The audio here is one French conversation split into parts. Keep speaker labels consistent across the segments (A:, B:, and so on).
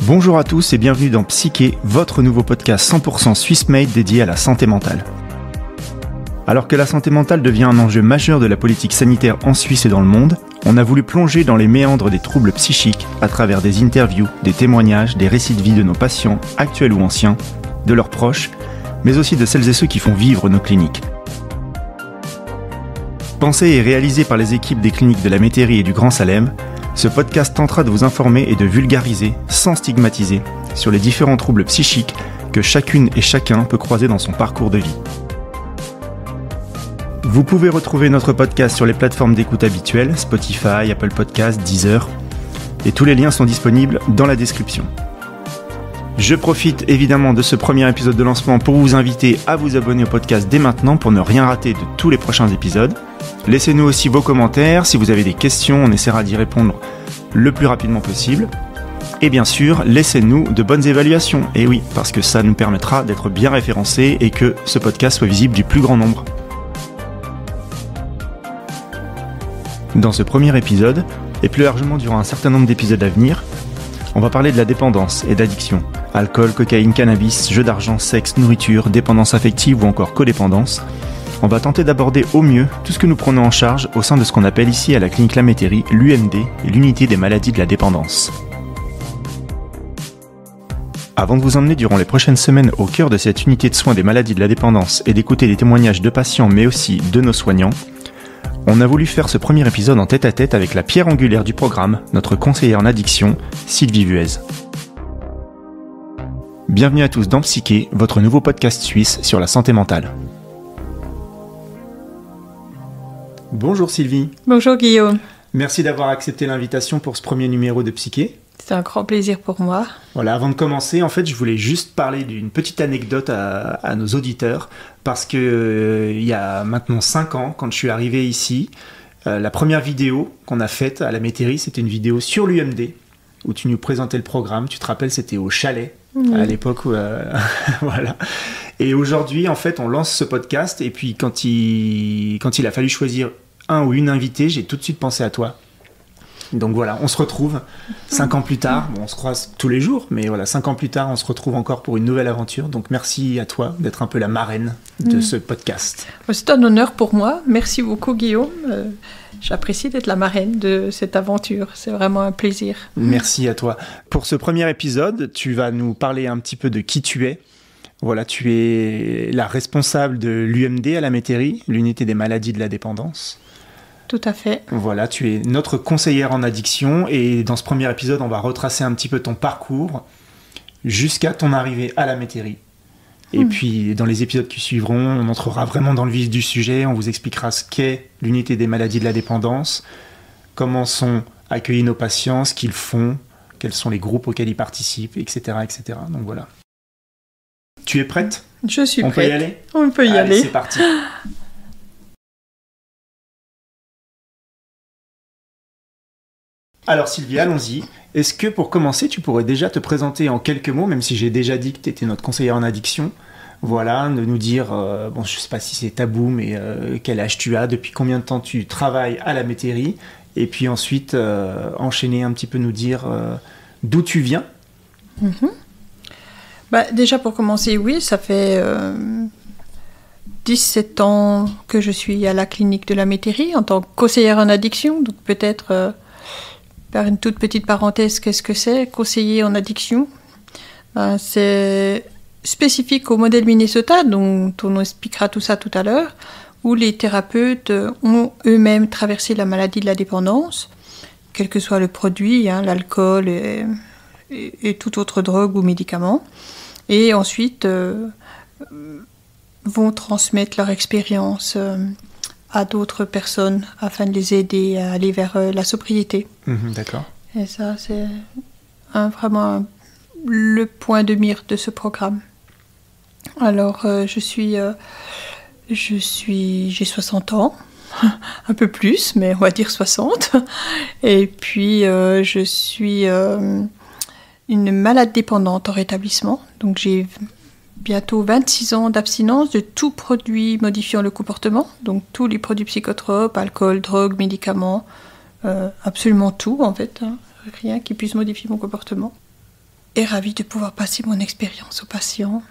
A: Bonjour à tous et bienvenue dans Psyché, votre nouveau podcast 100% Swiss-made dédié à la santé mentale. Alors que la santé mentale devient un enjeu majeur de la politique sanitaire en Suisse et dans le monde, on a voulu plonger dans les méandres des troubles psychiques à travers des interviews, des témoignages, des récits de vie de nos patients, actuels ou anciens, de leurs proches, mais aussi de celles et ceux qui font vivre nos cliniques. Pensé et réalisé par les équipes des cliniques de la Métairie et du Grand Salem, ce podcast tentera de vous informer et de vulgariser, sans stigmatiser, sur les différents troubles psychiques que chacune et chacun peut croiser dans son parcours de vie. Vous pouvez retrouver notre podcast sur les plateformes d'écoute habituelles, Spotify, Apple Podcasts, Deezer, et tous les liens sont disponibles dans la description. Je profite évidemment de ce premier épisode de lancement pour vous inviter à vous abonner au podcast dès maintenant pour ne rien rater de tous les prochains épisodes. Laissez-nous aussi vos commentaires, si vous avez des questions, on essaiera d'y répondre le plus rapidement possible. Et bien sûr, laissez-nous de bonnes évaluations, et oui, parce que ça nous permettra d'être bien référencés et que ce podcast soit visible du plus grand nombre. Dans ce premier épisode, et plus largement durant un certain nombre d'épisodes à venir, on va parler de la dépendance et d'addiction. Alcool, cocaïne, cannabis, jeux d'argent, sexe, nourriture, dépendance affective ou encore codépendance. On va tenter d'aborder au mieux tout ce que nous prenons en charge au sein de ce qu'on appelle ici à la clinique La Métairie l'UMD, l'unité des maladies de la dépendance. Avant de vous emmener durant les prochaines semaines au cœur de cette unité de soins des maladies de la dépendance et d'écouter les témoignages de patients mais aussi de nos soignants, on a voulu faire ce premier épisode en tête-à-tête avec la pierre angulaire du programme, notre conseillère en addiction, Sylvie Vuez. Bienvenue à tous dans Psyché, votre nouveau podcast suisse sur la santé mentale. Bonjour Sylvie.
B: Bonjour Guillaume.
A: Merci d'avoir accepté l'invitation pour ce premier numéro de Psyché.
B: C'est un grand plaisir pour moi.
A: Voilà, avant de commencer, en fait, je voulais juste parler d'une petite anecdote à nos auditeurs, parce que il y a maintenant 5 ans, quand je suis arrivé ici, la première vidéo qu'on a faite à la Métairie, c'était une vidéo sur l'UMD, où tu nous présentais le programme. Tu te rappelles, c'était au chalet, à l'époque où... voilà. Et aujourd'hui, en fait, on lance ce podcast, et puis quand il a fallu choisir un ou une invitée, j'ai tout de suite pensé à toi. Donc voilà, on se retrouve 5 ans plus tard. Bon, on se croise tous les jours, mais voilà, 5 ans plus tard, on se retrouve encore pour une nouvelle aventure. Donc merci à toi d'être un peu la marraine de ce podcast.
B: C'est un honneur pour moi. Merci beaucoup Guillaume. J'apprécie d'être la marraine de cette aventure. C'est vraiment un plaisir.
A: Merci à toi. Pour ce premier épisode, tu vas nous parler un petit peu de qui tu es. Voilà, tu es la responsable de l'UMD à la Métairie, l'unité des maladies de la dépendance.
B: Tout à fait.
A: Voilà, tu es notre conseillère en addiction et dans ce premier épisode, on va retracer un petit peu ton parcours jusqu'à ton arrivée à la Métairie. Et puis, dans les épisodes qui suivront, on entrera vraiment dans le vif du sujet, on vous expliquera ce qu'est l'unité des maladies de la dépendance, comment sont accueillis nos patients, ce qu'ils font, quels sont les groupes auxquels ils participent, etc., etc. Donc voilà. Tu es prête ?
B: Je suis prête.
A: On peut y aller ?
B: On peut y aller.
A: Allez, c'est parti. Alors Sylvie, allons-y. Est-ce que pour commencer, tu pourrais déjà te présenter en quelques mots, même si j'ai déjà dit que tu étais notre conseillère en addiction, voilà, de nous dire, bon, je ne sais pas si c'est tabou, mais quel âge tu as, depuis combien de temps tu travailles à la Métairie, et puis ensuite enchaîner un petit peu, nous dire d'où tu viens.
B: Déjà pour commencer, oui, ça fait 17 ans que je suis à la clinique de la Métairie en tant que conseillère en addiction, donc peut-être... Par une toute petite parenthèse, qu'est-ce que c'est, conseiller en addiction ? C'est spécifique au modèle Minnesota, dont on expliquera tout ça tout à l'heure, où les thérapeutes ont eux-mêmes traversé la maladie de la dépendance, quel que soit le produit, l'alcool et toute autre drogue ou médicament, et ensuite vont transmettre leur expérience à d'autres personnes afin de les aider à aller vers la sobriété.
A: D'accord.
B: Et ça, c'est vraiment le point de mire de ce programme. Alors, j'ai 60 ans, un peu plus, mais on va dire 60. Et puis, je suis une malade dépendante en rétablissement. Donc, j'ai bientôt 26 ans d'abstinence de tout produit modifiant le comportement, donc tous les produits psychotropes, alcool, drogue, médicaments, absolument tout en fait, rien qui puisse modifier mon comportement. et ravie de pouvoir passer mon expérience aux patients.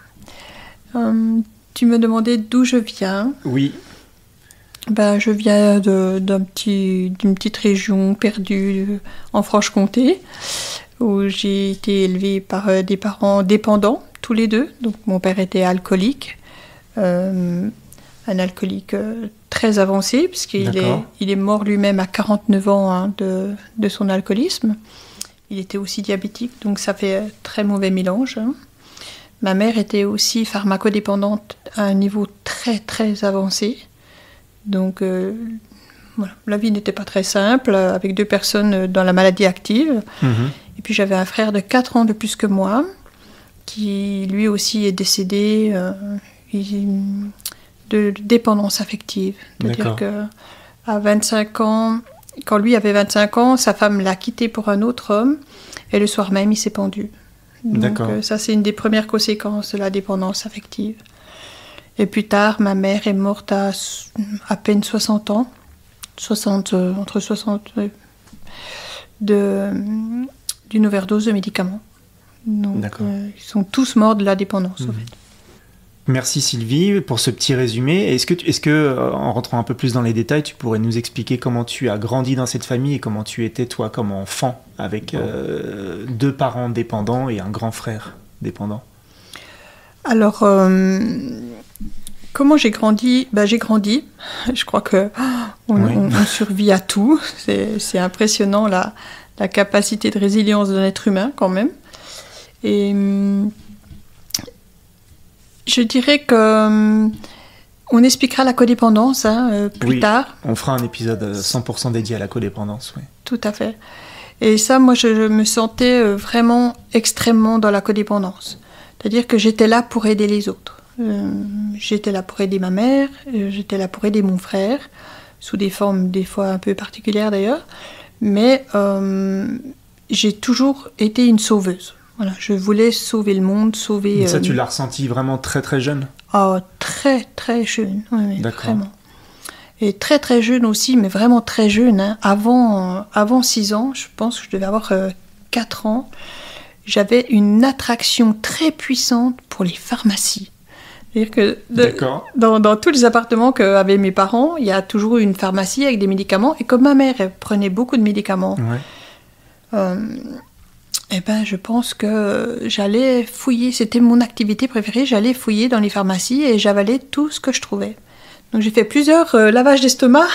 B: Tu me demandais d'où je viens.
A: Oui.
B: Ben, je viens d'une petite région perdue en Franche-Comté, où j'ai été élevée par des parents dépendants, tous les deux. Donc mon père était alcoolique, un alcoolique très avancé, puisqu'il est mort lui-même à 49 ans hein, de son alcoolisme. Il était aussi diabétique, donc ça fait un très mauvais mélange. Hein. Ma mère était aussi pharmacodépendante à un niveau très très avancé. Donc voilà, la vie n'était pas très simple, avec 2 personnes dans la maladie active. Et puis j'avais un frère de 4 ans de plus que moi, qui lui aussi est décédé de dépendance affective. C'est-à-dire qu'à 25 ans, quand lui avait 25 ans, sa femme l'a quitté pour un autre homme, et le soir même, il s'est pendu. Donc ça, c'est une des premières conséquences de la dépendance affective. Et plus tard, ma mère est morte à peine 60 ans, entre 60, d'une overdose de médicaments. Donc, ils sont tous morts de la dépendance, en fait.
A: Merci Sylvie pour ce petit résumé. Est-ce que, en rentrant un peu plus dans les détails, tu pourrais nous expliquer comment tu as grandi dans cette famille et comment tu étais, toi, comme enfant, avec 2 parents dépendants et un grand frère dépendant?
B: Alors, comment j'ai grandi? J'ai grandi. Je crois qu'on survit à tout. C'est impressionnant la capacité de résilience d'un être humain, quand même. Et je dirais que on expliquera la codépendance plus tard.
A: On fera un épisode 100% dédié à la codépendance. Oui.
B: Tout à fait. Et ça, moi, je me sentais vraiment extrêmement dans la codépendance. C'est-à-dire que j'étais là pour aider les autres. J'étais là pour aider ma mère, j'étais là pour aider mon frère, sous des formes des fois un peu particulières d'ailleurs. Mais j'ai toujours été une sauveuse. Voilà, je voulais sauver le monde, sauver...
A: Et ça, tu l'as ressenti vraiment très très jeune?
B: Oh, très très jeune, oui,
A: d'accord.
B: Vraiment. Et très très jeune aussi, mais vraiment très jeune. Hein. Avant 6 ans, je pense que je devais avoir 4 ans, j'avais une attraction très puissante pour les pharmacies. C'est-à-dire que dans tous les appartements qu'avaient mes parents, il y a toujours une pharmacie avec des médicaments. Et comme ma mère prenait beaucoup de médicaments... je pense que j'allais fouiller, c'était mon activité préférée, j'allais fouiller dans les pharmacies et j'avalais tout ce que je trouvais. Donc j'ai fait plusieurs lavages d'estomac.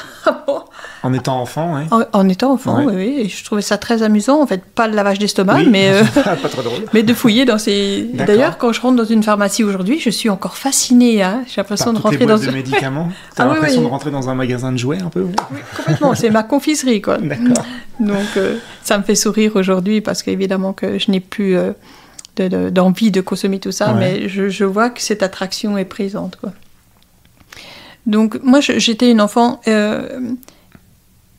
A: En étant enfant, oui.
B: En étant enfant, oui. Et je trouvais ça très amusant, en fait, pas le lavage d'estomac, mais,
A: pas trop drôle.
B: Mais de fouiller dans ces... D'accord. D'ailleurs, quand je rentre dans une pharmacie aujourd'hui, je suis encore fascinée. Hein. J'ai l'impression de rentrer dans...
A: de médicaments. T'as l'impression de rentrer dans un magasin de jouets, un peu? Oui,
B: complètement. C'est ma confiserie, quoi.
A: D'accord.
B: Donc, ça me fait sourire aujourd'hui, parce qu'évidemment que je n'ai plus d'envie de consommer tout ça, mais je vois que cette attraction est présente, quoi. Donc, moi, j'étais une enfant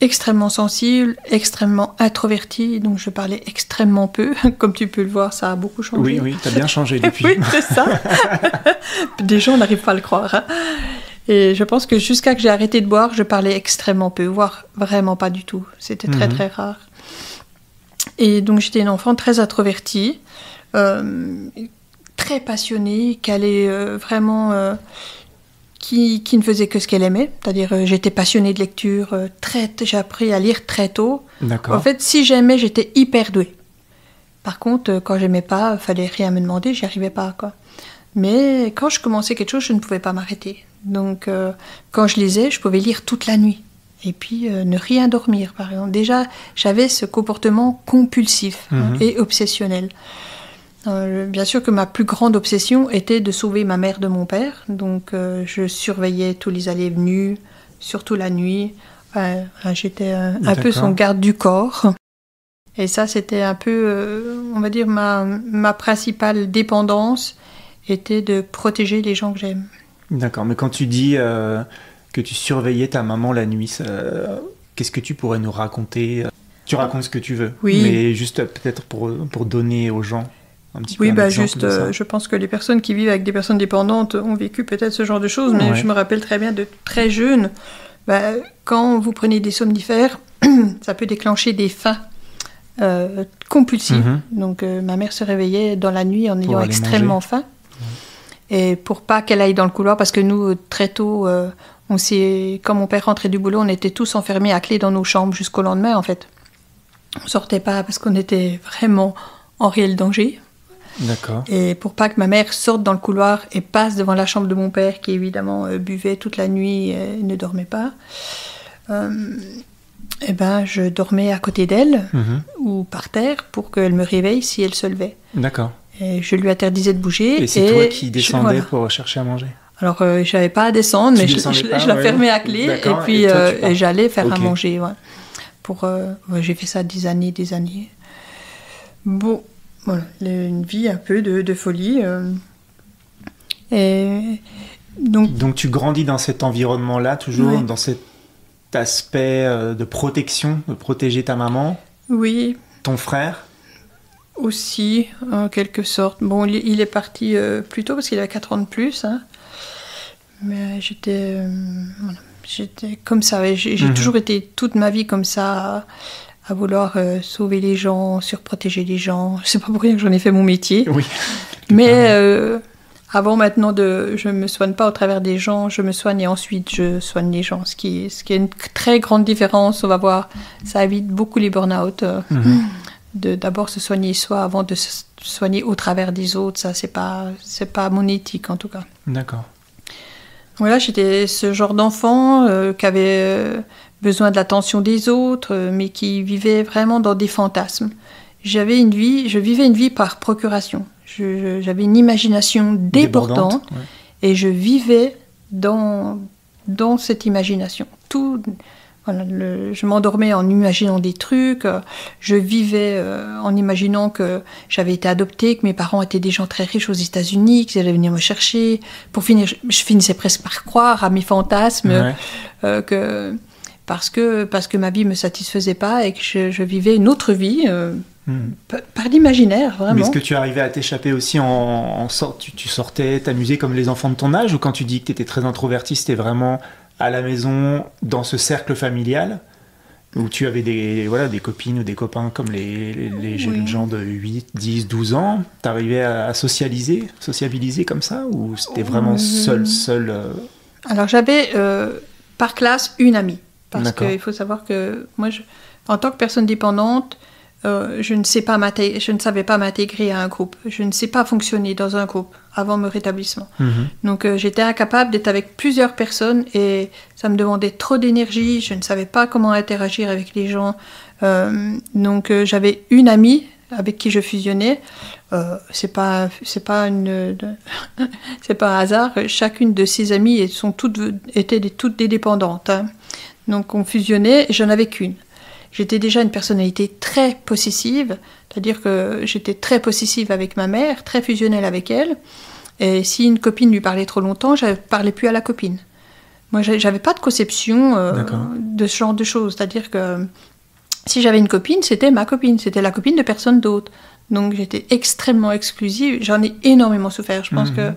B: extrêmement sensible, extrêmement introvertie, donc je parlais extrêmement peu. Comme tu peux le voir, ça a beaucoup changé.
A: Oui, t'as bien changé depuis.
B: Oui, c'est ça. Des gens n'arrivent pas à le croire. Hein. Et je pense que jusqu'à que j'ai arrêté de boire, je parlais extrêmement peu, voire vraiment pas du tout. C'était très, très rare. Et donc, j'étais une enfant très introvertie, très passionnée, qui allait vraiment... Qui ne faisait que ce qu'elle aimait, c'est-à-dire j'étais passionnée de lecture, j'ai appris à lire très tôt.
A: D'accord.
B: En fait, si j'aimais, j'étais hyper douée. Par contre, quand j'aimais pas, il fallait rien me demander, j'y arrivais pas, quoi. Mais quand je commençais quelque chose, je ne pouvais pas m'arrêter. Donc, quand je lisais, je pouvais lire toute la nuit. Et puis, ne rien dormir, par exemple. Déjà, j'avais ce comportement compulsif et obsessionnel. Bien sûr que ma plus grande obsession était de sauver ma mère de mon père, donc je surveillais tous les allées et venues, surtout la nuit. J'étais un peu son garde du corps. Et ça, c'était un peu, on va dire, ma principale dépendance était de protéger les gens que j'aime. D'accord,
A: mais quand tu dis que tu surveillais ta maman la nuit, qu'est-ce que tu pourrais nous raconter? Tu racontes ce que tu veux, mais juste peut-être pour donner aux gens.
B: Je pense que les personnes qui vivent avec des personnes dépendantes ont vécu peut-être ce genre de choses, mais je me rappelle très bien de très jeune, quand vous prenez des somnifères, ça peut déclencher des faims compulsive. Donc ma mère se réveillait dans la nuit en ayant extrêmement faim. Et pour pas qu'elle aille dans le couloir, parce que nous, très tôt, quand mon père rentrait du boulot, on était tous enfermés à clé dans nos chambres jusqu'au lendemain, en fait. On sortait pas parce qu'on était vraiment en réel danger.
A: D'accord.
B: Et pour pas que ma mère sorte dans le couloir et passe devant la chambre de mon père, qui évidemment buvait toute la nuit et ne dormait pas, je dormais à côté d'elle ou par terre pour qu'elle me réveille si elle se levait.
A: D'accord.
B: Et je lui interdisais de bouger.
A: Et c'est toi qui descendais pour chercher à manger?
B: Alors, je n'avais pas à descendre, mais je la fermais à clé et puis et j'allais faire à manger. Ouais. J'ai fait ça des années. Bon, voilà, une vie un peu de folie. Et
A: donc, tu grandis dans cet environnement-là, toujours dans cet aspect de protection, de protéger ta maman?
B: Oui.
A: Ton frère?
B: Aussi, en quelque sorte. Bon, il est parti plus tôt parce qu'il avait 4 ans de plus. Hein. Mais j'étais comme ça. J'ai toujours été toute ma vie comme ça, à vouloir sauver les gens, surprotéger les gens. C'est pas pour rien que j'en ai fait mon métier.
A: Oui.
B: Mais avant maintenant, je me soigne pas au travers des gens, je me soigne et ensuite je soigne les gens. Ce qui est une très grande différence. On va voir, ça évite beaucoup les burn-out. De d'abord se soigner soi avant de se soigner au travers des autres, ça c'est pas mon éthique en tout cas.
A: D'accord.
B: Voilà, j'étais ce genre d'enfant qui avait besoin de l'attention des autres, mais qui vivait vraiment dans des fantasmes. Je vivais une vie par procuration. J'avais une imagination débordante et je vivais dans cette imagination. Voilà, je m'endormais en imaginant des trucs, je vivais en imaginant que j'avais été adoptée, que mes parents étaient des gens très riches aux États-Unis, qu'ils allaient venir me chercher. Pour finir, je finissais presque par croire à mes fantasmes, parce que ma vie ne me satisfaisait pas et que je vivais une autre vie par l'imaginaire, vraiment.
A: Mais est-ce que tu arrivais à t'échapper aussi tu sortais t'amuser comme les enfants de ton âge, ou quand tu dis que tu étais très introverti, c'était vraiment à la maison, dans ce cercle familial, où tu avais des copines ou des copains comme les jeunes gens de 8, 10, 12 ans, t'arrivais à sociabiliser comme ça, ou c'était vraiment seul
B: Alors j'avais par classe une amie, parce qu'il faut savoir que moi, en tant que personne dépendante, je ne savais pas m'intégrer à un groupe. Je ne sais pas fonctionner dans un groupe avant mon rétablissement. Donc j'étais incapable d'être avec plusieurs personnes et ça me demandait trop d'énergie. Je ne savais pas comment interagir avec les gens. Donc j'avais une amie avec qui je fusionnais. C'est pas un hasard. Chacune de ces amies étaient toutes des dépendantes. Hein. Donc on fusionnait et j'en avais qu'une. J'étais déjà une personnalité très possessive, c'est-à-dire que j'étais très possessive avec ma mère, très fusionnelle avec elle. Et si une copine lui parlait trop longtemps, je ne parlais plus à la copine. Moi, je n'avais pas de conception de ce genre de choses. C'est-à-dire que si j'avais une copine, c'était ma copine, c'était la copine de personne d'autre. Donc j'étais extrêmement exclusive, j'en ai énormément souffert. Je pense que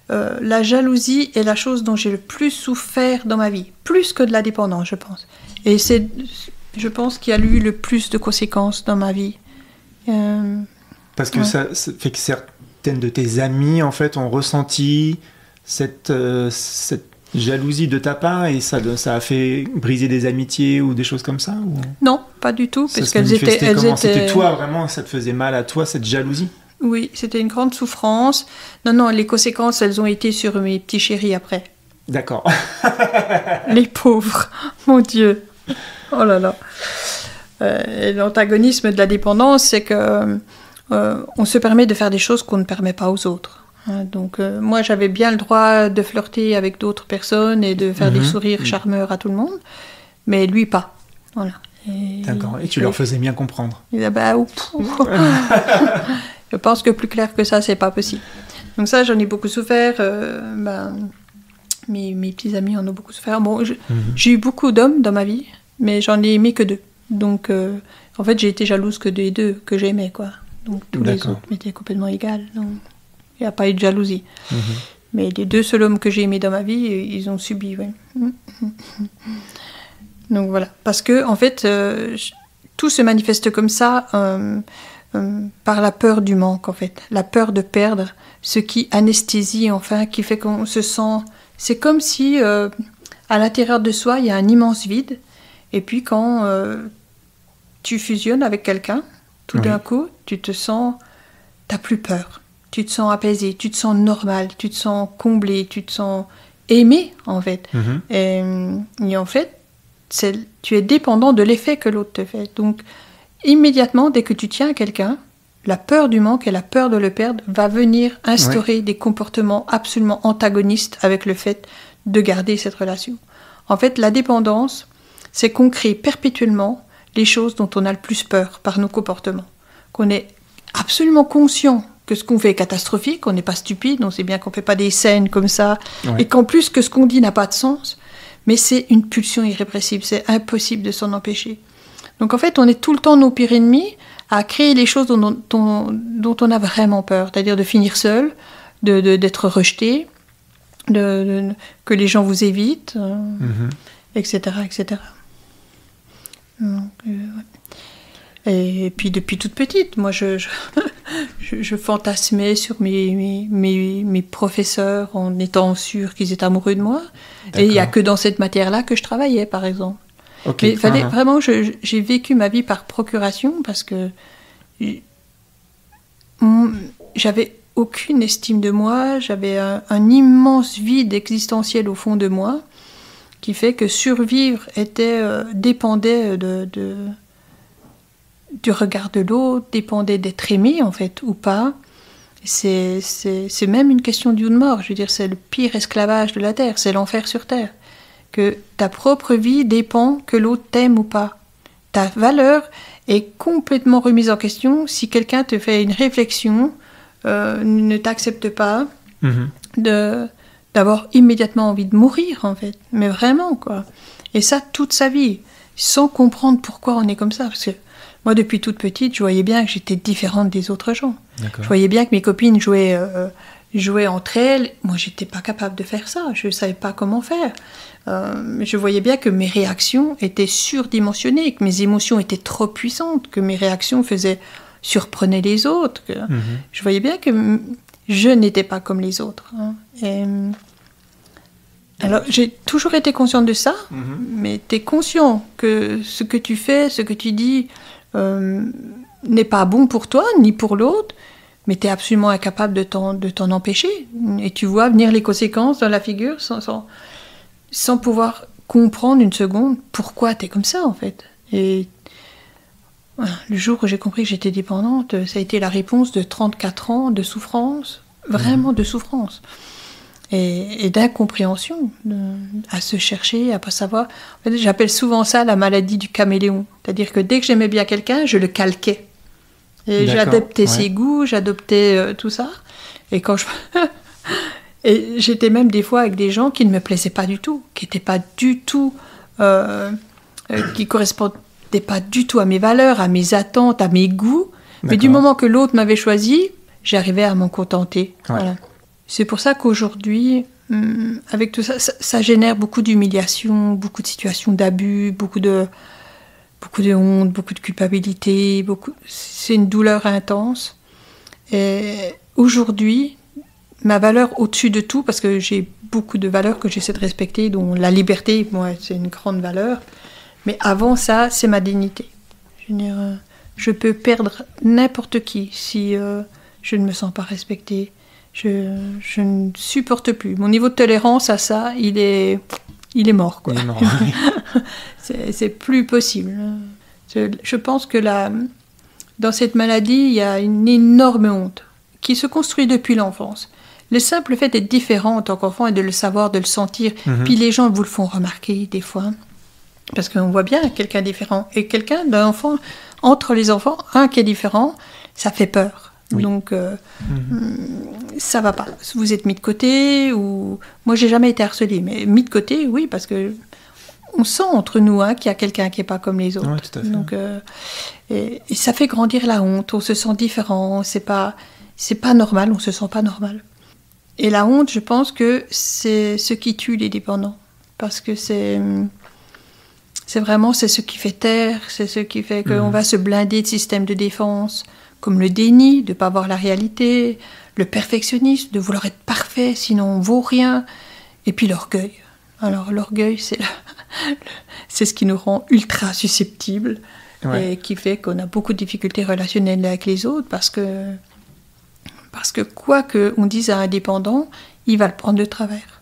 B: la jalousie est la chose dont j'ai le plus souffert dans ma vie, plus que de la dépendance, je pense. Et je pense qu'il y a eu le plus de conséquences dans ma vie.
A: Parce que ça fait que certaines de tes amies, en fait, ont ressenti cette jalousie de ta part, et ça a fait briser des amitiés ou des choses comme ça, ou...
B: Non, pas du tout.
A: Parce qu'elles étaient... C'était toi, vraiment, ça te faisait mal à toi, cette jalousie?
B: Oui, c'était une grande souffrance. Non, les conséquences, elles ont été sur mes petits chéris après.
A: D'accord.
B: Les pauvres, mon Dieu. Oh là là. Et l'antagonisme de la dépendance, c'est que on se permet de faire des choses qu'on ne permet pas aux autres. Donc moi, j'avais bien le droit de flirter avec d'autres personnes et de faire des sourires charmeurs à tout le monde, mais lui pas. Voilà.
A: D'accord. Et tu leur faisais bien comprendre.
B: Je pense que plus clair que ça, c'est pas possible. Donc ça, j'en ai beaucoup souffert. Mes petits amis en ont beaucoup souffert. Bon, j'ai eu beaucoup d'hommes dans ma vie, mais j'en ai aimé que 2. Donc, en fait, j'ai été jalouse que des 2 que j'aimais, quoi. Donc, tous les autres m'étaient complètement égales. Donc, il n'y a pas eu de jalousie. Mais les 2 seuls hommes que j'ai aimés dans ma vie, ils ont subi, oui. Donc, voilà. Parce que, en fait, tout se manifeste comme ça par la peur du manque, en fait. La peur de perdre, ce qui anesthésie, enfin, qui fait qu'on se sent... C'est comme si, à l'intérieur de soi, il y a un immense vide. Et puis, quand tu fusionnes avec quelqu'un, tout d'un coup, tu te sens... T'as plus peur. Tu te sens apaisé, tu te sens normal, tu te sens comblé, tu te sens aimé, en fait. Et en fait, tu es dépendant de l'effet que l'autre te fait. Donc, immédiatement, dès que tu tiens à quelqu'un, la peur du manque et la peur de le perdre va venir instaurer des comportements absolument antagonistes avec le fait de garder cette relation. En fait, la dépendance, c'est qu'on crée perpétuellement les choses dont on a le plus peur par nos comportements. Qu'on est absolument conscient que ce qu'on fait est catastrophique, on n'est pas stupide, on sait bien qu'on ne fait pas des scènes comme ça, et qu'en plus que ce qu'on dit n'a pas de sens, mais c'est une pulsion irrépressible, c'est impossible de s'en empêcher. Donc en fait, on est tout le temps nos pires ennemis à créer les choses dont on a vraiment peur, c'est-à-dire de finir seul, d'être rejeté, que les gens vous évitent, etc., etc. Donc, Et puis depuis toute petite, moi je fantasmais sur mes professeurs en étant sûre qu'ils étaient amoureux de moi. D'accord. Et il n'y a que dans cette matière-là que je travaillais, par exemple. Okay. Mais il fallait vraiment, j'ai vécu ma vie par procuration parce que j'avais aucune estime de moi, j'avais un immense vide existentiel au fond de moi qui fait que survivre dépendait du regard de l'autre, dépendait d'être aimé en fait ou pas. C'est même une question de vie ou de mort. Je veux dire, c'est le pire esclavage de la terre, c'est l'enfer sur terre. Que ta propre vie dépend que l'autre t'aime ou pas. Ta valeur est complètement remise en question si quelqu'un te fait une réflexion, ne t'accepte pas, d'avoir immédiatement envie de mourir en fait. Mais vraiment quoi. Et ça toute sa vie, sans comprendre pourquoi on est comme ça. Parce que moi, depuis toute petite, je voyais bien que j'étais différente des autres gens. D'accord. Je voyais bien que mes copines jouaient entre elles. Moi, j'étais pas capable de faire ça. Je savais pas comment faire. Je voyais bien que mes réactions étaient surdimensionnées, que mes émotions étaient trop puissantes, que mes réactions surprenaient les autres. Je voyais bien que je n'étais pas comme les autres. Alors, j'ai toujours été consciente de ça, mais tu es conscient que ce que tu fais, ce que tu dis... n'est pas bon pour toi, ni pour l'autre, mais tu es absolument incapable de t'en empêcher. Et tu vois venir les conséquences dans la figure sans pouvoir comprendre une seconde pourquoi tu es comme ça, en fait. Et voilà, le jour où j'ai compris que j'étais dépendante, ça a été la réponse de 34 ans de souffrance, vraiment de souffrance. Et d'incompréhension, à se chercher, à pas savoir. En fait, j'appelle souvent ça la maladie du caméléon. C'est-à-dire que dès que j'aimais bien quelqu'un, je le calquais. Et j'adoptais ses goûts, j'adoptais tout ça. Et quand et j'étais même des fois avec des gens qui ne me plaisaient pas du tout, qui n'étaient pas du tout... qui correspondaient pas du tout à mes valeurs, à mes attentes, à mes goûts. Mais du moment que l'autre m'avait choisi, j'arrivais à m'en contenter. Ouais. Voilà. C'est pour ça qu'aujourd'hui, avec tout ça, ça génère beaucoup d'humiliation, beaucoup de situations d'abus, beaucoup de honte, beaucoup de culpabilité. C'est une douleur intense. Et aujourd'hui, ma valeur au-dessus de tout, parce que j'ai beaucoup de valeurs que j'essaie de respecter, dont la liberté, moi, c'est une grande valeur. Mais avant ça, c'est ma dignité. Je veux dire, je peux perdre n'importe qui si je ne me sens pas respectée. Je ne supporte plus. Mon niveau de tolérance à ça, il est mort, quoi. Il est mort, oui. c'est plus possible. Je pense que dans cette maladie, il y a une énorme honte qui se construit depuis l'enfance. Le simple fait d'être différent en tant qu'enfant et de le savoir, de le sentir, puis les gens vous le font remarquer des fois. Parce qu'on voit bien quelqu'un différent. Et d'un enfant, entre les enfants, un qui est différent, ça fait peur. Oui. Donc, ça va pas. Vous êtes mis de côté ou... Moi, j'ai jamais été harcelée, mais mis de côté, oui, parce que on sent entre nous qu'il y a quelqu'un qui est pas comme les autres.
A: Ouais, tout à fait.
B: Donc, et ça fait grandir la honte. On se sent différent. C'est pas normal. On se sent pas normal. Et la honte, je pense que c'est ce qui tue les dépendants, parce que c'est ce qui fait taire, c'est ce qui fait qu'on va se blinder de systèmes de défense, comme le déni, de ne pas voir la réalité, le perfectionnisme, de vouloir être parfait, sinon on ne vaut rien, et puis l'orgueil. Alors l'orgueil, c'est ce qui nous rend ultra susceptibles, et qui fait qu'on a beaucoup de difficultés relationnelles avec les autres, parce que quoi qu'on dise à un dépendant, il va le prendre de travers.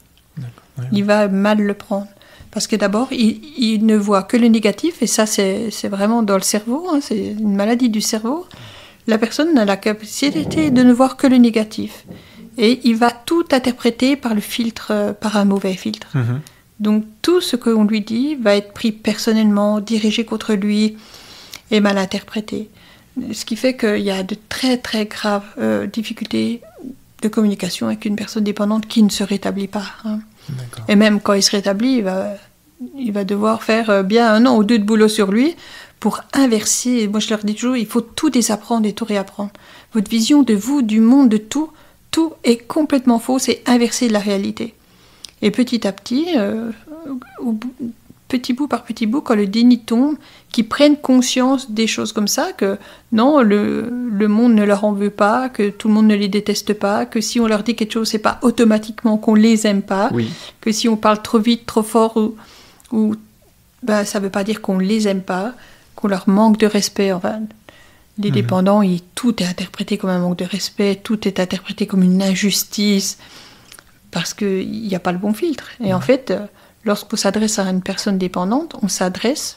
B: Il va mal le prendre. Parce que d'abord, il ne voit que le négatif, et ça, c'est vraiment dans le cerveau, hein, c'est une maladie du cerveau. La personne a la capacité de ne voir que le négatif. Et il va tout interpréter par un mauvais filtre. Donc, tout ce qu'on lui dit va être pris personnellement, dirigé contre lui, et mal interprété. Ce qui fait qu'il y a de très, très graves difficultés de communication avec une personne dépendante qui ne se rétablit pas. Hein. Et même quand il se rétablit, il va devoir faire bien 1 an ou 2 de boulot sur lui pour inverser. Moi, je leur dis toujours, il faut tout désapprendre et tout réapprendre. Votre vision de vous, du monde, de tout est complètement faux, c'est inverser la réalité. Et petit à petit, petit bout par petit bout, quand le déni tombe, qu'ils prennent conscience des choses comme ça, que non, le monde ne leur en veut pas, que tout le monde ne les déteste pas, que si on leur dit quelque chose, c'est pas automatiquement qu'on les aime pas, que si on parle trop vite, trop fort, ça veut pas dire qu'on les aime pas, qu'on leur manque de respect. Enfin, les dépendants, tout est interprété comme un manque de respect, tout est interprété comme une injustice, parce qu'il n'y a pas le bon filtre. Et en fait, lorsqu'on s'adresse à une personne dépendante, on s'adresse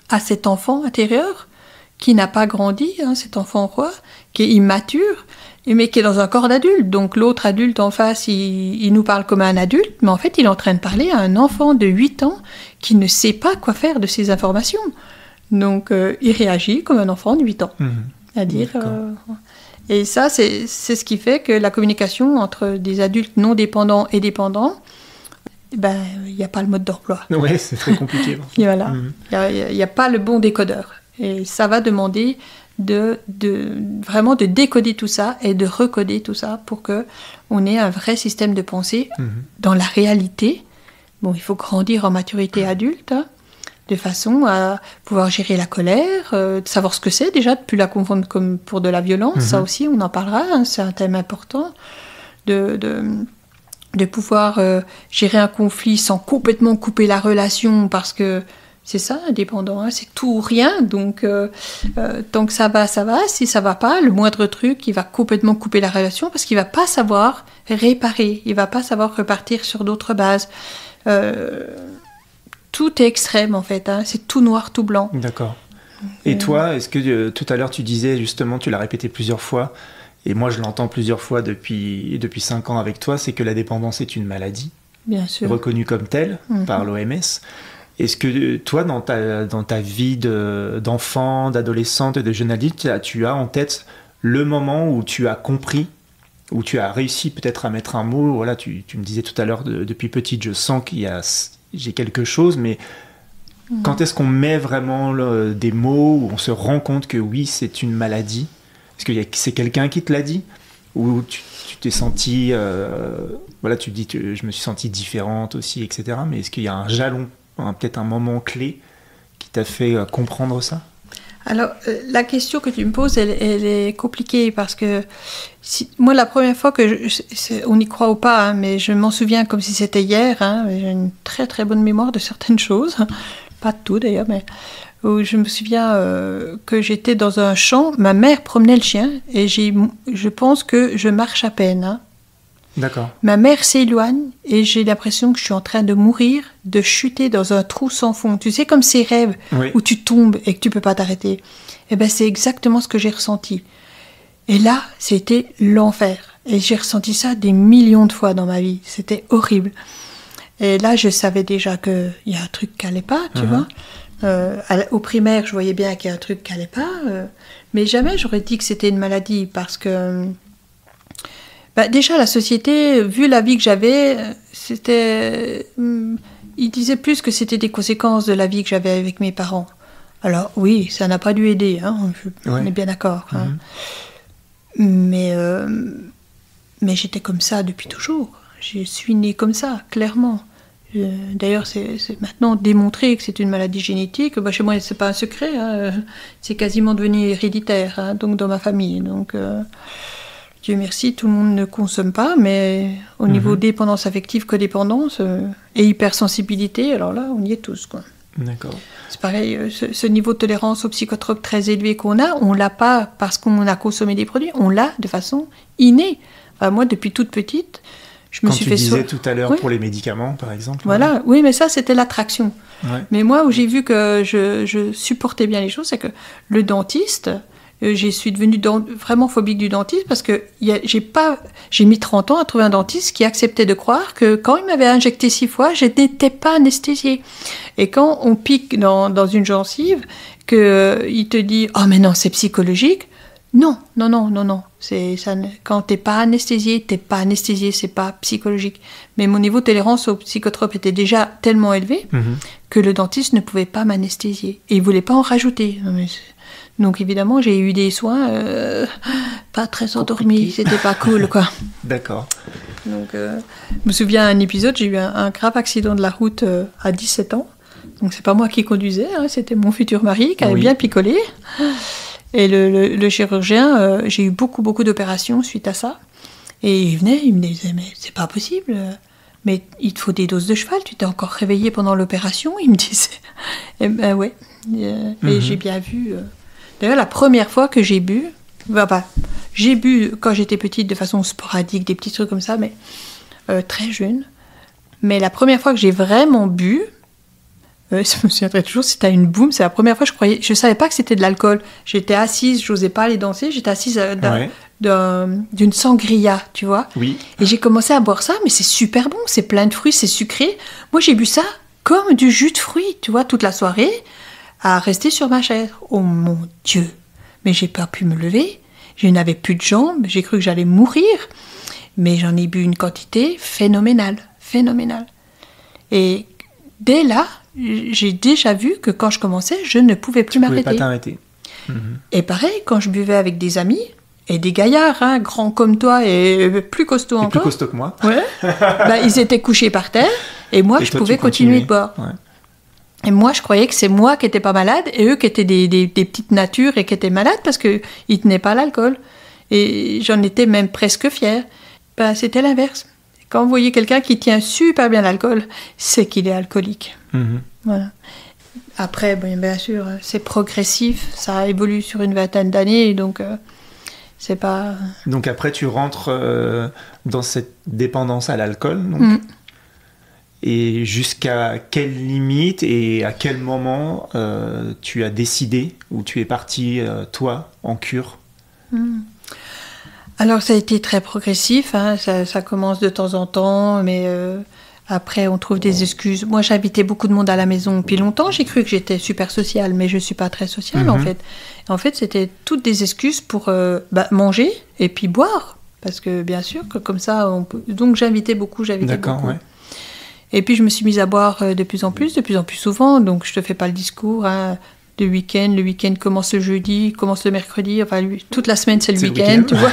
B: à cet enfant intérieur qui n'a pas grandi, hein, cet enfant roi, qui est immature, mais qui est dans un corps d'adulte. Donc l'autre adulte en face, il nous parle comme un adulte, mais en fait, il est en train de parler à un enfant de 8 ans qui ne sait pas quoi faire de ces informations. Donc il réagit comme un enfant de 8 ans. À dire... Et ça, c'est ce qui fait que la communication entre des adultes non dépendants et dépendants, il n'y a pas le mode d'emploi.
A: Oui, c'est très compliqué.
B: Voilà. Il n'y a pas le bon décodeur. Et ça va demander vraiment de décoder tout ça et de recoder tout ça pour qu'on ait un vrai système de pensée dans la réalité. Bon, il faut grandir en maturité adulte, hein, de façon à pouvoir gérer la colère, de savoir ce que c'est déjà, de ne plus la confondre comme pour de la violence. Ça aussi, on en parlera, hein, c'est un thème important. De pouvoir gérer un conflit sans complètement couper la relation, parce que c'est ça, indépendant, hein, c'est tout ou rien. Donc, tant que ça va, ça va. Si ça va pas, le moindre truc, il va complètement couper la relation, parce qu'il va pas savoir réparer, il va pas savoir repartir sur d'autres bases. Tout est extrême, en fait, hein, c'est tout noir, tout blanc.
A: D'accord. Et toi, est-ce que tout à l'heure tu disais, justement, tu l'as répété plusieurs fois, et moi je l'entends plusieurs fois depuis 5 ans avec toi, c'est que la dépendance est une maladie,
B: bien sûr,
A: reconnue comme telle par l'OMS. Est-ce que toi, dans ta vie d'enfant, d'adolescente et de jeune adulte, tu as en tête le moment où tu as compris, où tu as réussi peut-être à mettre un mot? Voilà, tu me disais tout à l'heure, depuis petite, je sens j'ai quelque chose, mais quand est-ce qu'on met vraiment des mots, où on se rend compte que oui, c'est une maladie? Est-ce que c'est quelqu'un qui te l'a dit? Ou tu t'es sentie... voilà, tu dis que je me suis sentie différente aussi, etc. Mais est-ce qu'il y a un jalon, peut-être un moment clé qui t'a fait comprendre ça?
B: Alors, la question que tu me poses, elle est compliquée, parce que moi, la première fois on y croit ou pas, hein, mais je m'en souviens comme si c'était hier, hein, j'ai une très très bonne mémoire de certaines choses, pas de tout d'ailleurs, mais où je me souviens que j'étais dans un champ, ma mère promenait le chien, et je pense que je marche à peine, hein.
A: D'accord.
B: Ma mère s'éloigne et j'ai l'impression que je suis en train de mourir, de chuter dans un trou sans fond. Tu sais, comme ces rêves où tu tombes et que tu peux pas t'arrêter. Eh ben, c'est exactement ce que j'ai ressenti. Et là, c'était l'enfer. Et j'ai ressenti ça des millions de fois dans ma vie. C'était horrible. Et là, je savais déjà qu'il y a un truc qui allait pas, tu vois. Au primaire, je voyais bien qu'il y a un truc qui allait pas. Mais jamais j'aurais dit que c'était une maladie, parce que... déjà, la société, vu la vie que j'avais, il disait plus que c'était des conséquences de la vie que j'avais avec mes parents. Alors oui, ça n'a pas dû aider, hein, on est bien d'accord. Hein. Mais j'étais comme ça depuis toujours. Je suis née comme ça, clairement. D'ailleurs, c'est maintenant démontré que c'est une maladie génétique. Chez moi, c'est pas un secret. C'est quasiment devenu héréditaire, donc dans ma famille. Donc, Dieu merci, tout le monde ne consomme pas, mais au niveau dépendance affective, codépendance et hypersensibilité, alors là, on y est tous, quoi.
A: D'accord.
B: C'est pareil, ce niveau de tolérance aux psychotropes très élevé qu'on a, on l'a pas parce qu'on a consommé des produits, on l'a de façon innée. Moi, depuis toute petite, je me suis fait...
A: Quand tu disais tout à l'heure pour les médicaments, par exemple.
B: Voilà, oui, mais ça, c'était l'attraction.
A: Ouais.
B: Mais moi, où j'ai vu que je supportais bien les choses, c'est que le dentiste, je suis devenue vraiment phobique du dentiste parce que j'ai mis 30 ans à trouver un dentiste qui acceptait de croire que quand il m'avait injecté 6 fois, je n'étais pas anesthésiée. Et quand on pique dans une gencive, qu'il te dit « Oh, mais non, c'est psychologique », non. Quand t'es pas anesthésié, c'est pas psychologique. Mais mon niveau de tolérance aux psychotropes était déjà tellement élevé que le dentiste ne pouvait pas m'anesthésier. Et il voulait pas en rajouter. Donc évidemment, j'ai eu des soins pas très endormis, c'était pas cool, quoi.
A: D'accord.
B: Donc, je me souviens d'un épisode, j'ai eu un grave accident de la route à 17 ans. Donc c'est pas moi qui conduisais, c'était mon futur mari qui avait bien picolé. Et le chirurgien, j'ai eu beaucoup d'opérations suite à ça. Et il me disait, mais c'est pas possible, mais il te faut des doses de cheval, tu t'es encore réveillé pendant l'opération, il me disait. Et ben ouais, et j'ai bien vu. D'ailleurs, la première fois que j'ai bu, j'ai bu quand j'étais petite de façon sporadique, des petits trucs comme ça, mais très jeune. Mais la première fois que j'ai vraiment bu, je me souviendrai toujours, c'était à une boum, c'est la première fois je savais pas que c'était de l'alcool. J'étais assise, j'osais pas aller danser, j'étais assise d'une sangria, tu vois.
A: Oui.
B: Et j'ai commencé à boire ça, mais c'est super bon, c'est plein de fruits, c'est sucré. Moi, j'ai bu ça comme du jus de fruits, tu vois, toute la soirée, à rester sur ma chaise. Oh mon Dieu, mais j'ai pas pu me lever, je n'avais plus de jambes, j'ai cru que j'allais mourir, mais j'en ai bu une quantité phénoménale. Et dès là, j'ai déjà vu que quand je commençais, je ne pouvais plus m'arrêter.
A: Tu pouvais pas t'arrêter.
B: Et pareil, quand je buvais avec des amis, et des gaillards, grands comme toi et plus costauds encore.
A: Plus costauds que moi.
B: Ouais. Ils étaient couchés par terre, et moi, je pouvais continuer de boire.
A: Ouais.
B: Et moi, je croyais que c'est moi qui étais pas malade, et eux qui étaient des petites natures et qui étaient malades parce qu'ils tenaient pas l'alcool. Et j'en étais même presque fière. C'était l'inverse. Quand vous voyez quelqu'un qui tient super bien l'alcool, c'est qu'il est alcoolique. Voilà. Après, bien sûr, c'est progressif, ça évolue sur une vingtaine d'années, donc c'est pas...
A: Donc après, tu rentres dans cette dépendance à l'alcool, et jusqu'à quelle limite et à quel moment tu as décidé, ou tu es parti, toi, en cure?
B: Alors, ça a été très progressif, ça commence de temps en temps, mais après, on trouve des excuses. Moi, j'invitais beaucoup de monde à la maison depuis longtemps. J'ai cru que j'étais super sociale, mais je ne suis pas très sociale, en fait. En fait, c'était toutes des excuses pour manger et puis boire. Parce que, bien sûr, que comme ça, on peut... Donc, j'invitais beaucoup.
A: D'accord, ouais.
B: Et puis, je me suis mise à boire de plus en plus souvent. Donc, je ne te fais pas le discours, le week-end commence le jeudi, commence le mercredi, toute la semaine c'est le week-end, tu vois.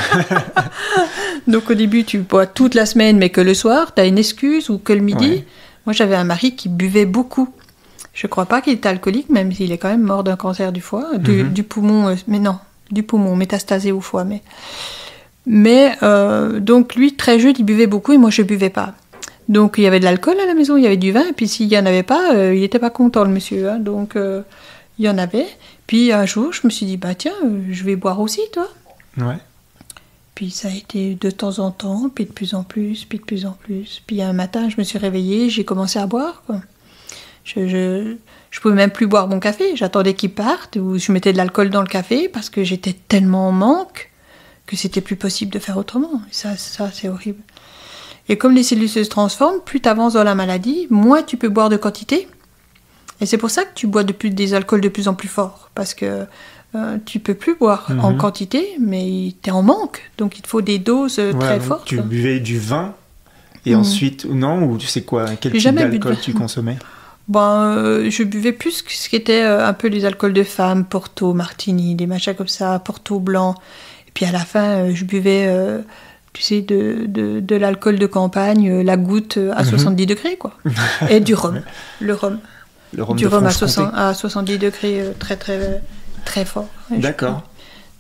B: Donc au début tu bois toute la semaine mais que le soir, tu as une excuse, ou que le midi. Ouais. Moi j'avais un mari qui buvait beaucoup. Je crois pas qu'il était alcoolique, même s'il est quand même mort d'un cancer du foie, du poumon, mais non, du poumon, métastasé au foie. Mais donc lui très jeune il buvait beaucoup et moi je buvais pas. Donc il y avait de l'alcool à la maison, il y avait du vin, et puis s'il y en avait pas, il était pas content le monsieur, donc... il y en avait. Puis un jour, je me suis dit, tiens, je vais boire aussi, toi.
A: Ouais.
B: Puis ça a été de temps en temps, puis de plus en plus. Puis un matin, je me suis réveillée, j'ai commencé à boire, quoi. Je pouvais même plus boire mon café. J'attendais qu'il parte, ou je mettais de l'alcool dans le café, parce que j'étais tellement en manque que c'était plus possible de faire autrement. Et ça, c'est horrible. Et comme les cellules se transforment, plus tu avances dans la maladie, moins tu peux boire de quantité. Et c'est pour ça que tu bois des alcools de plus en plus forts, parce que tu peux plus boire en quantité, mais tu es en manque, donc il te faut des doses très fortes.
A: Tu buvais du vin, et ensuite, ou tu sais quoi, quel type d'alcool tu consommais?
B: Je buvais plus que ce qui était un peu les alcools de femmes, Porto, Martini, des machins comme ça, Porto blanc. Et puis à la fin, je buvais tu sais, de l'alcool de campagne, la goutte à 70 degrés, quoi. Et du rhum. Le rhum. Du rhum à 70 degrés, très, très, très fort.
A: D'accord.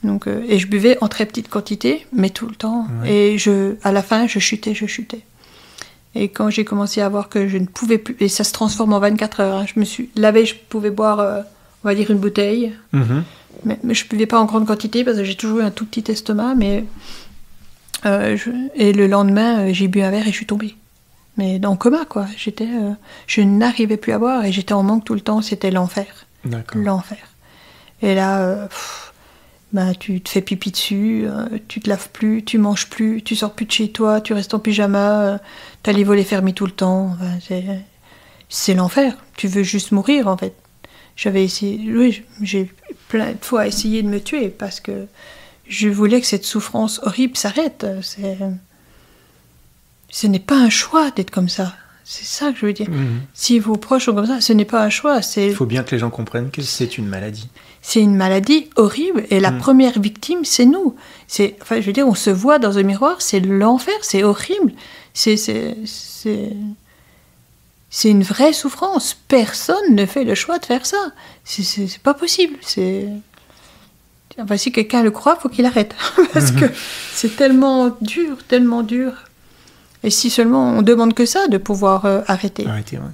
B: Donc, et je buvais en très petite quantité, mais tout le temps. Ouais. Et à la fin, je chutais. Et quand j'ai commencé à voir que je ne pouvais plus, et ça se transforme en 24 heures, hein, la veille, je pouvais boire, on va dire, une bouteille, mais je ne buvais pas en grande quantité parce que j'ai toujours eu un tout petit estomac, mais et le lendemain, j'ai bu un verre et je suis tombée. Mais dans le coma, quoi. Je n'arrivais plus à boire et j'étais en manque tout le temps, c'était l'enfer.
A: D'accord.
B: L'enfer. Et là, tu te fais pipi dessus, tu te laves plus, tu manges plus, tu sors plus de chez toi, tu restes en pyjama, t'as les volets fermés tout le temps. C'est l'enfer. Tu veux juste mourir, en fait. J'ai plein de fois essayé de me tuer parce que je voulais que cette souffrance horrible s'arrête. Ce n'est pas un choix d'être comme ça. C'est ça que je veux dire. Si vos proches sont comme ça, ce n'est pas un choix.
A: Il faut bien que les gens comprennent que c'est une maladie.
B: C'est une maladie horrible et la première victime, c'est nous. Enfin, je veux dire, on se voit dans un miroir, c'est l'enfer, c'est horrible. C'est une vraie souffrance. Personne ne fait le choix de faire ça. C'est pas possible. Enfin, si quelqu'un le croit, il faut qu'il arrête. Parce que c'est tellement dur, tellement dur. Et si seulement on demande que ça, de pouvoir arrêter.
A: Arrêter, ouais.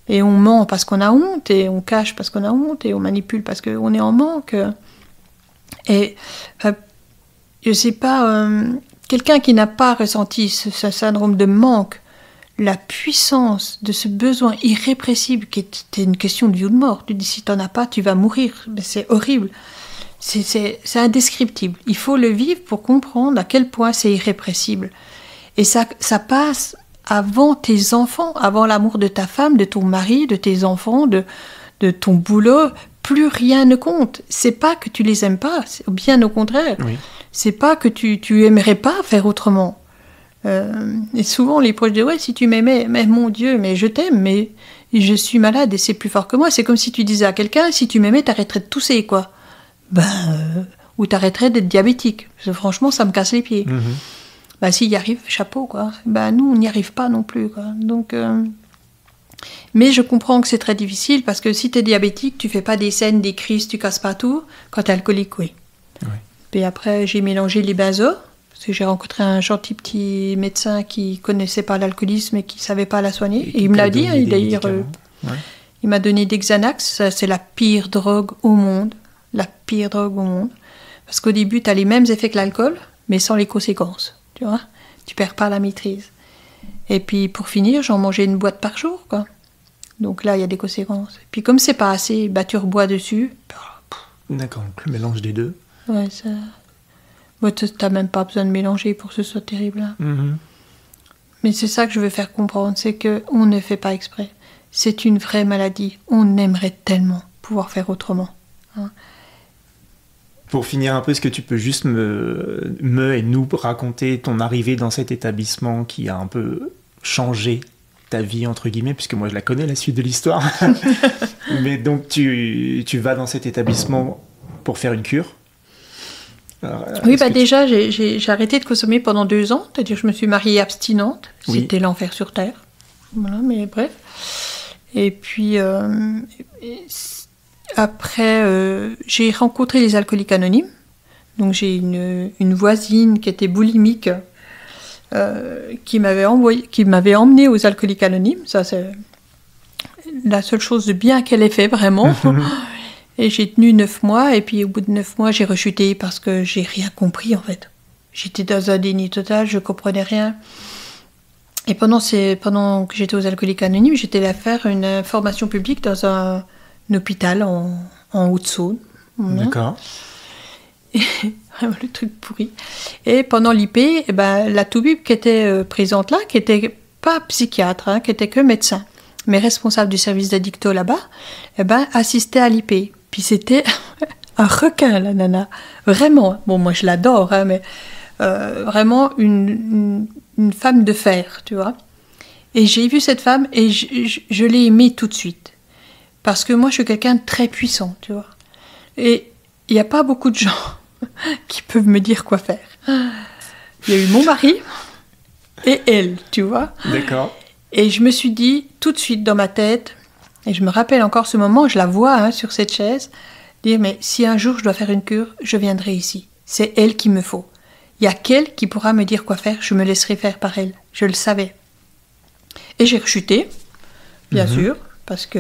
B: Et on ment parce qu'on a honte, et on cache parce qu'on a honte, et on manipule parce qu'on est en manque. Et je sais pas, quelqu'un qui n'a pas ressenti ce syndrome de manque, la puissance de ce besoin irrépressible qui était une question de vie ou de mort. Tu dis, si t'en as pas, tu vas mourir. Mais c'est horrible. C'est indescriptible. Il faut le vivre pour comprendre à quel point c'est irrépressible. Et ça passe avant tes enfants, avant l'amour de ta femme, de ton mari, de tes enfants, de ton boulot. Plus rien ne compte. C'est pas que tu les aimes pas, bien au contraire. Oui. C'est pas que tu aimerais pas faire autrement. Et souvent les proches disent, ouais, si tu m'aimais, mais mon Dieu, mais je t'aime, mais je suis malade et c'est plus fort que moi. C'est comme si tu disais à quelqu'un, si tu m'aimais, t'arrêterais de tousser, quoi. Ou t'arrêterais d'être diabétique. Parce que franchement, ça me casse les pieds. S'il y arrive, chapeau, quoi. Nous, on n'y arrive pas non plus, quoi. Donc, mais je comprends que c'est très difficile, parce que si t'es diabétique, tu fais pas des scènes, des crises, tu casses pas tout. Quand t'es alcoolique, oui. Puis après, j'ai mélangé les benzos, parce que j'ai rencontré un gentil petit médecin qui connaissait pas l'alcoolisme et qui savait pas la soigner. Et il me l'a dit, d'ailleurs, il m'a donné des Xanax. Ça, c'est la pire drogue au monde. La pire drogue au monde. Parce qu'au début, t'as les mêmes effets que l'alcool, mais sans les conséquences. Tu vois, tu perds pas la maîtrise. Et puis pour finir, j'en mangeais une boîte par jour, quoi. Donc là, il y a des conséquences. Et puis comme c'est pas assez, tu rebois dessus.
A: D'accord, donc le mélange des deux.
B: Ouais, ça. T'as même pas besoin de mélanger pour que ce soit terrible. Hein. Mais c'est ça que je veux faire comprendre, c'est que on ne fait pas exprès. C'est une vraie maladie. On aimerait tellement pouvoir faire autrement. Hein.
A: Pour finir un peu, est-ce que tu peux juste me et nous raconter ton arrivée dans cet établissement qui a un peu changé ta vie, entre guillemets, puisque moi je la connais, la suite de l'histoire. Mais donc tu vas dans cet établissement pour faire une cure. Alors,
B: oui, déjà j'ai arrêté de consommer pendant 2 ans, c'est-à-dire je me suis mariée abstinente. Oui. C'était l'enfer sur Terre. Voilà, mais bref. Et puis... Après, j'ai rencontré les alcooliques anonymes. Donc j'ai une voisine qui était boulimique qui m'avait emmenée aux alcooliques anonymes. Ça, c'est la seule chose de bien qu'elle ait fait, vraiment. Et j'ai tenu 9 mois. Et puis au bout de 9 mois, j'ai rechuté parce que j'ai rien compris, en fait. J'étais dans un déni total, je comprenais rien. Et pendant que j'étais aux alcooliques anonymes, j'étais allée faire une formation publique dans un hôpital en Haute-Saône.
A: D'accord.
B: Vraiment le truc pourri. Et pendant l'IP, la toubib qui était présente là, qui n'était pas psychiatre, hein, qui était que médecin, mais responsable du service d'addicto là-bas, assistait à l'IP. Puis c'était un requin, la nana. Vraiment. Bon, moi je l'adore, hein, mais vraiment une femme de fer, tu vois. Et j'ai vu cette femme et je l'ai aimée tout de suite. Parce que moi, je suis quelqu'un de très puissant, tu vois. Et il n'y a pas beaucoup de gens qui peuvent me dire quoi faire. Il y a eu mon mari et elle, tu vois.
A: D'accord.
B: Et je me suis dit tout de suite dans ma tête, et je me rappelle encore ce moment, je la vois sur cette chaise, dire mais si un jour je dois faire une cure, je viendrai ici. C'est elle qu'il me faut. Il y a qu'elle qui pourra me dire quoi faire, je me laisserai faire par elle. Je le savais. Et j'ai rechuté, bien sûr, parce que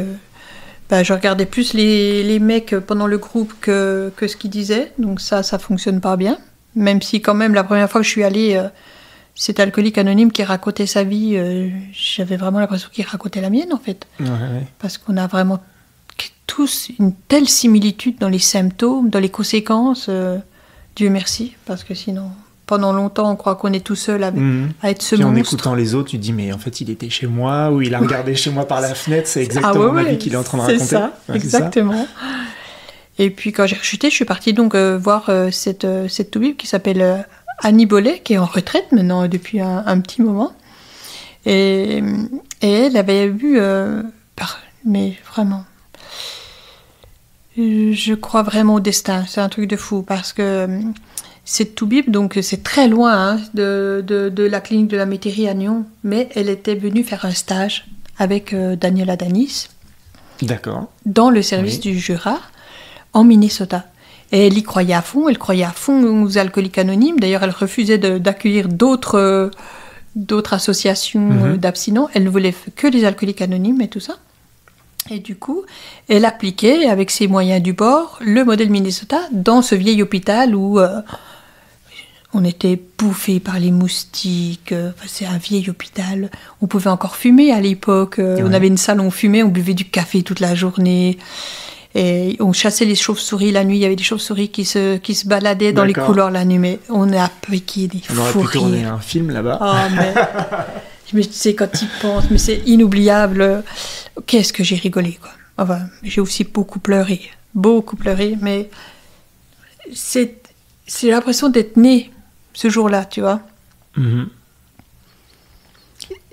B: je regardais plus les mecs pendant le groupe que ce qu'ils disaient, donc ça fonctionne pas bien. Même si quand même la première fois que je suis allée... cet alcoolique anonyme qui racontait sa vie, j'avais vraiment l'impression qu'il racontait la mienne en fait.
A: Ouais.
B: Parce qu'on a vraiment tous une telle similitude dans les symptômes, dans les conséquences. Dieu merci, parce que sinon, pendant longtemps, on croit qu'on est tout seul à être ce
A: Puis
B: monstre.
A: en écoutant les autres, tu te dis mais en fait il était chez moi ou il a regardé chez moi par la fenêtre, c'est exactement ma vie qu'il est en train de raconter.
B: C'est ça, exactement. Et puis quand j'ai rechuté, je suis partie donc voir cette toubib qui s'appelle... Annie Bollet, qui est en retraite maintenant depuis un petit moment. Et elle avait eu... mais vraiment... Je crois vraiment au destin. C'est un truc de fou. Parce que cette toubib, donc c'est très loin de la clinique de la Métairie à Nyon. Mais elle était venue faire un stage avec Daniela Danis.
A: D'accord.
B: Dans le service du Jura, en Minnesota. Et elle y croyait à fond, elle croyait à fond aux alcooliques anonymes. D'ailleurs, elle refusait d'accueillir d'autres associations d'abstinents. Elle ne voulait que les alcooliques anonymes et tout ça. Et du coup, elle appliquait, avec ses moyens du bord, le modèle Minnesota dans ce vieil hôpital où on était bouffé par les moustiques. C'est un vieil hôpital. On pouvait encore fumer à l'époque. On avait une salle où on fumait, on buvait du café toute la journée. Et on chassait les chauves-souris la nuit. Il y avait des chauves-souris qui se baladaient dans les couloirs la nuit. Mais on a piqué des fous rires.
A: On aurait pu tourner un film là-bas.
B: Mais tu sais, quand tu y penses, mais c'est inoubliable. Qu'est-ce que j'ai rigolé, quoi. Enfin, j'ai aussi beaucoup pleuré, mais j'ai l'impression d'être née ce jour-là, tu vois.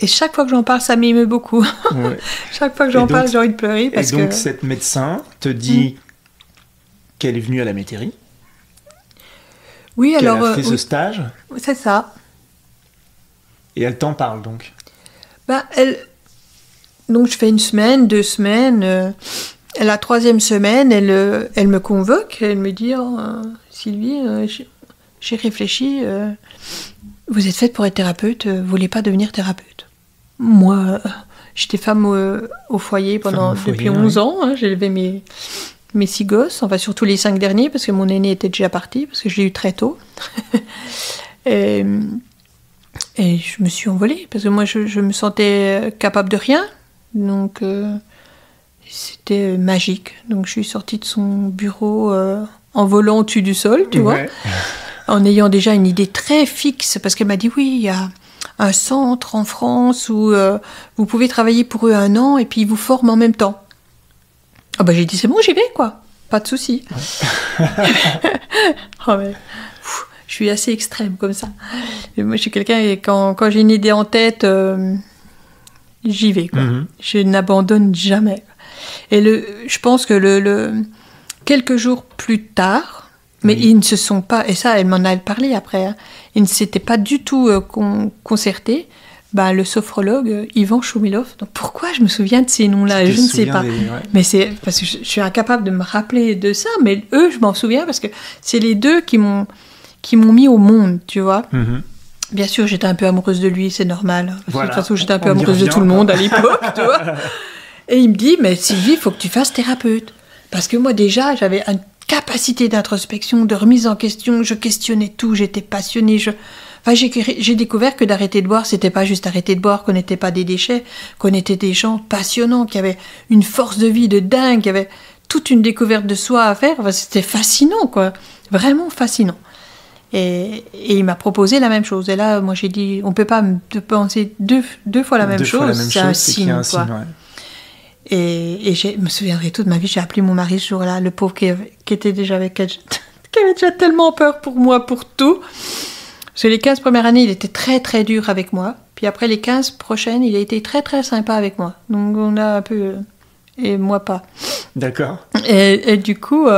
B: Et chaque fois que j'en parle, ça m'émeut beaucoup. Ouais. Chaque fois que j'en parle, j'ai envie de pleurer. Parce
A: donc, cette médecin te dit qu'elle est venue à la Métairie.
B: Oui, alors...
A: Qu'elle a fait ce stage.
B: C'est ça.
A: Et elle t'en parle, donc.
B: Donc, je fais 1 semaine, 2 semaines. La 3e semaine, elle me convoque. Elle me dit, Sylvie, j'ai réfléchi... Vous êtes faite pour être thérapeute, vous voulez pas devenir thérapeute. Moi, j'étais femme au foyer depuis 11 ans. Hein, j'ai élevé mes 6 gosses, enfin surtout les 5 derniers, parce que mon aîné était déjà parti, parce que je l'ai eu très tôt. et je me suis envolée, parce que moi, je me sentais capable de rien. Donc, c'était magique. Donc, je suis sortie de son bureau en volant au-dessus du sol, tu vois. En ayant déjà une idée très fixe, parce qu'elle m'a dit, oui, il y a un centre en France où vous pouvez travailler pour eux 1 an et puis ils vous forment en même temps. J'ai dit, c'est bon, j'y vais, quoi. Pas de souci. Je suis assez extrême comme ça. Et moi, je suis quelqu'un, quand j'ai une idée en tête, j'y vais, quoi. Je n'abandonne jamais. Et je pense que quelques jours plus tard, mais ils ne se sont pas, et ça, elle m'en a parlé après, hein, ils ne s'étaient pas du tout concertés. Le sophrologue Yvan Choumilov, donc pourquoi je me souviens de ces noms-là, je ne sais pas. Mais c'est parce que je suis incapable de me rappeler de ça, mais eux, je m'en souviens parce que c'est les 2 qui m'ont mis au monde, tu vois. Bien sûr, j'étais un peu amoureuse de lui, c'est normal. De toute façon, j'étais un peu amoureuse de tout le monde à l'époque, tu vois. Et il me dit, mais Sylvie, il faut que tu fasses thérapeute. Parce que moi, déjà, j'avais une capacité d'introspection, de remise en question, je questionnais tout, j'étais passionnée. J'ai découvert que d'arrêter de boire, c'était pas juste arrêter de boire, qu'on n'était pas des déchets, qu'on était des gens passionnants, qui avaient une force de vie de dingue, qui avaient toute une découverte de soi à faire. C'était fascinant, quoi. Vraiment fascinant. Et il m'a proposé la même chose. Et là, moi, j'ai dit, on peut pas penser deux fois la même chose. C'est un signe, quoi. Et je me souviendrai toute ma vie, j'ai appelé mon mari ce jour-là, le pauvre qui était déjà avec elle, qui avait déjà tellement peur pour moi, pour tout. Parce que les 15 premières années, il était très très dur avec moi. Puis après les 15 prochaines, il a été très très sympa avec moi. Donc on a un peu... et moi pas.
A: D'accord.
B: Et du coup,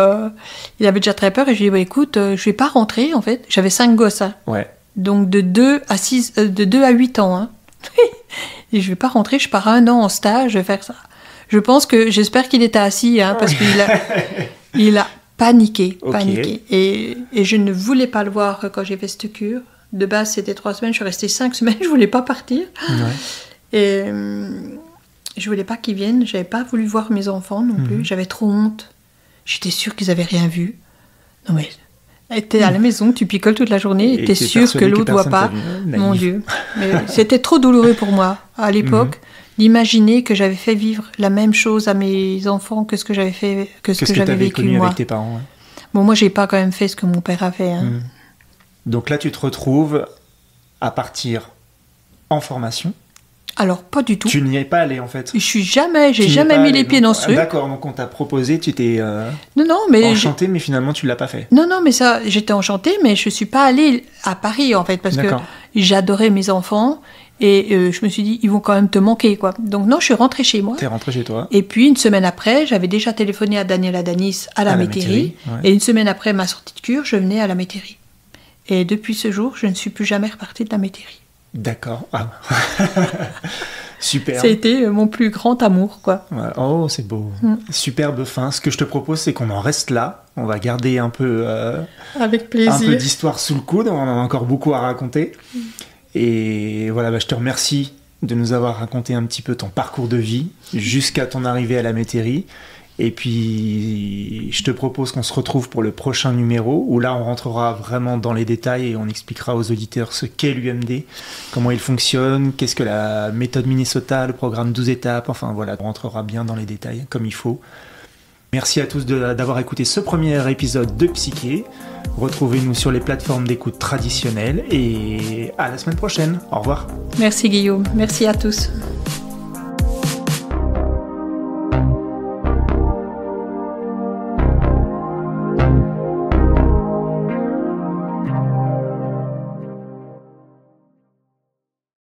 B: il avait déjà très peur et je lui ai dit, écoute, je vais pas rentrer en fait. J'avais 5 gosses. Hein.
A: Ouais.
B: Donc de 2 à 8 ans. Hein. Et je vais pas rentrer, je pars 1 an en stage, je vais faire ça. J'espère qu'il était assis, hein, parce qu'il a paniqué. Et je ne voulais pas le voir quand j'ai fait cette cure. De base, c'était 3 semaines, je suis restée 5 semaines, je voulais pas partir. Ouais. Et je voulais pas qu'ils viennent, j'avais pas voulu voir mes enfants non plus, j'avais trop honte. J'étais sûre qu'ils avaient rien vu. Non mais, t'es à la maison, tu picoles toute la journée et t'es sûre que l'autre voit pas. Mon Dieu. Mais c'était trop douloureux pour moi, à l'époque, d'imaginer que j'avais fait vivre la même chose à mes enfants que ce que j'avais fait, que ce que j'avais vécu moi.
A: Avec tes parents, ouais.
B: Bon, moi, j'ai pas quand même fait ce que mon père a fait. Hein.
A: Donc là, tu te retrouves à partir en formation.
B: Alors, pas du tout.
A: Tu n'y es pas allé, en fait.
B: J'ai jamais mis les pieds dans ce truc.
A: D'accord, donc on t'a proposé, tu t'es enchantée, mais finalement, tu l'as pas fait.
B: Non, mais ça, j'étais enchantée, mais je suis pas allée à Paris, en fait, parce que j'adorais mes enfants, et je me suis dit, ils vont quand même te manquer, quoi. Donc non, je suis rentrée chez moi.
A: T'es rentrée chez toi.
B: Et puis, une semaine après, j'avais déjà téléphoné à Daniela Danis à la métairie, et une semaine après ma sortie de cure, je venais à la métairie. Et depuis ce jour, je ne suis plus jamais repartie de la métairie.
A: D'accord. Ah. Super.
B: Ça a été mon plus grand amour, quoi.
A: Ouais. Oh, c'est beau. Superbe fin. Ce que je te propose, c'est qu'on en reste là. On va garder un peu...
B: avec plaisir.
A: Un peu d'histoire sous le coude. On en a encore beaucoup à raconter. Et voilà, je te remercie de nous avoir raconté un petit peu ton parcours de vie jusqu'à ton arrivée à la métairie. Et puis, je te propose qu'on se retrouve pour le prochain numéro, où là, on rentrera vraiment dans les détails et on expliquera aux auditeurs ce qu'est l'UMD, comment il fonctionne, qu'est-ce que la méthode Minnesota, le programme 12 étapes, enfin voilà, on rentrera bien dans les détails, comme il faut. Merci à tous d'avoir écouté ce premier épisode de Psyché. Retrouvez-nous sur les plateformes d'écoute traditionnelles et à la semaine prochaine. Au revoir.
B: Merci Guillaume, merci à tous.